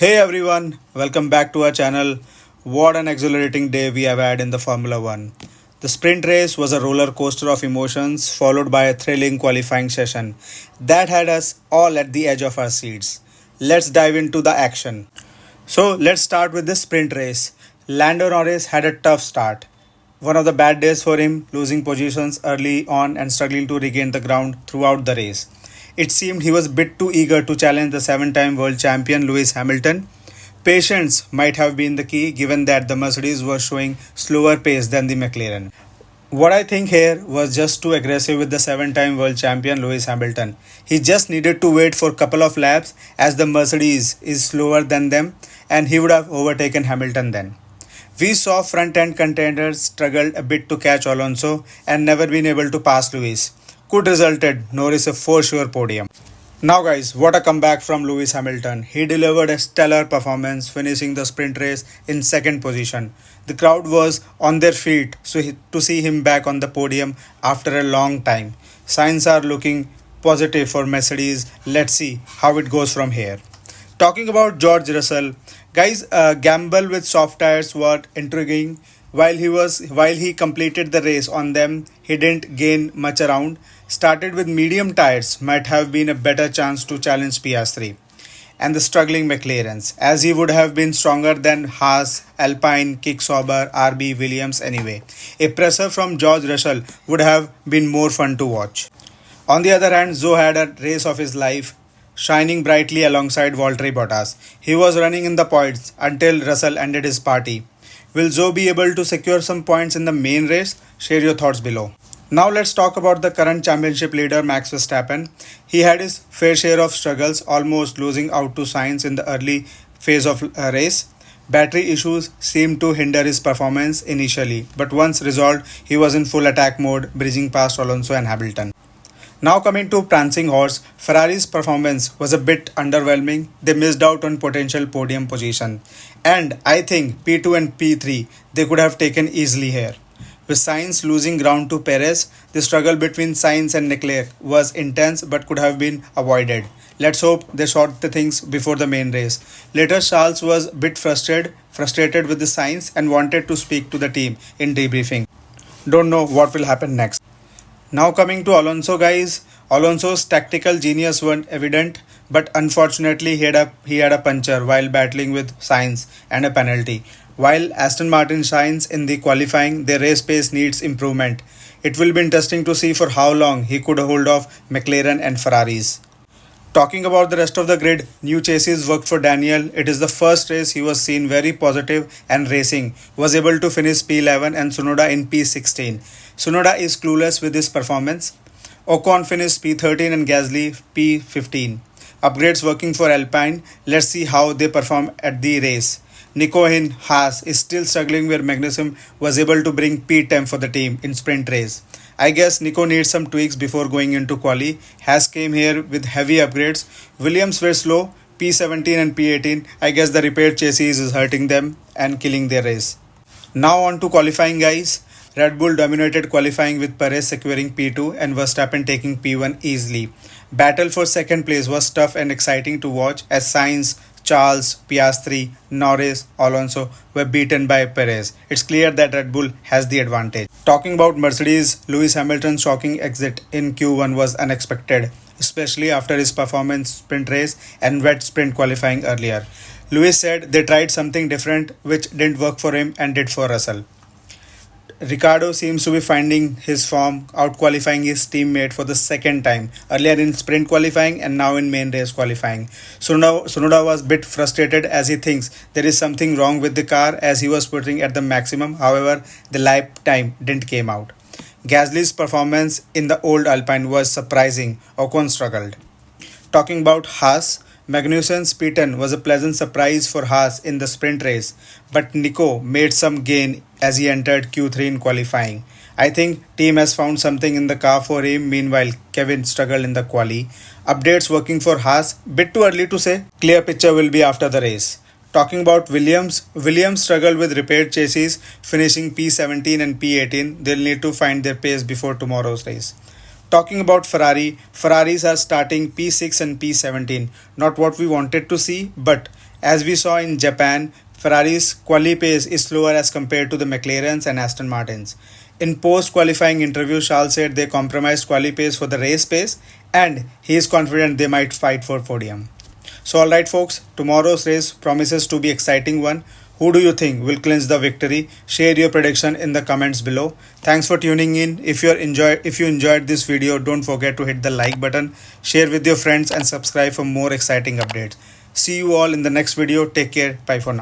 Hey everyone, welcome back to our channel. What an exhilarating day we have had in the Formula One. The sprint race was a roller coaster of emotions, followed by a thrilling qualifying session that had us all at the edge of our seats. Let's dive into the action. So, let's start with the sprint race. Lando Norris had a tough start. One of the bad days for him, losing positions early on and struggling to regain the ground throughout the race. It seemed he was a bit too eager to challenge the 7 time world champion Lewis Hamilton. Patience might have been the key given that the Mercedes was showing slower pace than the McLaren. What I think here was just too aggressive with the 7 time world champion Lewis Hamilton. He just needed to wait for a couple of laps as the Mercedes is slower than them and he would have overtaken Hamilton then. We saw front end contenders struggled a bit to catch Alonso and never been able to pass Lewis. Could resulted Norris a for sure podium. Now guys, what a comeback from Lewis Hamilton. He delivered a stellar performance, finishing the sprint race in second position. The crowd was on their feet to see him back on the podium after a long time. Signs are looking positive for Mercedes. Let's see how it goes from here. Talking about George Russell, guys, gamble with soft tires was intriguing. While he completed the race on them, he didn't gain much around. Started with medium tires, might have been a better chance to challenge PS3 and the struggling McLarens, as he would have been stronger than Haas, Alpine, Kicksauber, RB Williams anyway. A pressure from George Russell would have been more fun to watch. On the other hand, Zhou had a race of his life, shining brightly alongside Valtteri Bottas. He was running in the points until Russell ended his party. Will Zhou be able to secure some points in the main race? Share your thoughts below. Now let's talk about the current championship leader Max Verstappen. He had his fair share of struggles, almost losing out to Sainz in the early phase of race. Battery issues seemed to hinder his performance initially, but once resolved, he was in full attack mode, breezing past Alonso and Hamilton. Now coming to prancing horse, Ferrari's performance was a bit underwhelming. They missed out on potential podium position. And I think P2 and P3 they could have taken easily here. With Sainz losing ground to Perez, the struggle between Sainz and Leclerc was intense but could have been avoided. Let's hope they sort the things before the main race. Later, Charles was a bit frustrated with the Sainz and wanted to speak to the team in debriefing. Don't know what will happen next. Now coming to Alonso guys, Alonso's tactical genius weren't evident, but unfortunately he had a puncture while battling with Sainz and a penalty. While Aston Martin shines in the qualifying, their race pace needs improvement. It will be interesting to see for how long he could hold off McLaren and Ferraris. Talking about the rest of the grid, new chassis worked for Daniel. It is the first race he was seen very positive and racing. Was able to finish P11 and Tsunoda in P16. Tsunoda is clueless with his performance. Ocon finished P13 and Gasly P15. Upgrades working for Alpine. Let's see how they perform at the race. Nico in Haas is still struggling where Magnussen was able to bring P10 for the team in sprint race. I guess Nico needs some tweaks before going into quali. Haas came here with heavy upgrades. Williams were slow, P17 and P18. I guess the repaired chassis is hurting them and killing their race. Now on to qualifying guys. Red Bull dominated qualifying with Perez securing P2 and Verstappen taking P1 easily. Battle for second place was tough and exciting to watch as Sainz, Charles, Piastri, Norris, Alonso were beaten by Perez. It's clear that Red Bull has the advantage. Talking about Mercedes, Lewis Hamilton's shocking exit in Q1 was unexpected, especially after his performance sprint race and wet sprint qualifying earlier. Lewis said they tried something different which didn't work for him and did for Russell. Ricciardo seems to be finding his form, out qualifying his teammate for the second time, earlier in sprint qualifying and now in main race qualifying. Tsunoda was a bit frustrated as he thinks there is something wrong with the car as he was putting at the maximum. However, the lap time didn't came out. Gasly's performance in the old Alpine was surprising. Ocon struggled. Talking about Haas, Magnussen's P10 was a pleasant surprise for Haas in the sprint race, but Nico made some gain as he entered Q3 in qualifying. I think team has found something in the car for him. Meanwhile, Kevin struggled in the quali. Updates working for Haas. Bit too early to say. Clear picture will be after the race. Talking about Williams struggled with repaired chassis, finishing P17 and P18. They'll need to find their pace before tomorrow's race. Talking about Ferraris are starting P6 and P17. Not what we wanted to see, but As we saw in Japan, Ferrari's quali pace is slower as compared to the McLarens and Aston Martins. In post-qualifying interview, Charles said they compromised quali pace for the race pace and he is confident they might fight for podium. So alright folks, tomorrow's race promises to be exciting one. Who do you think will clinch the victory? Share your prediction in the comments below. Thanks for tuning in. If you enjoyed this video, don't forget to hit the like button, share with your friends and subscribe for more exciting updates. See you all in the next video. Take care. Bye for now.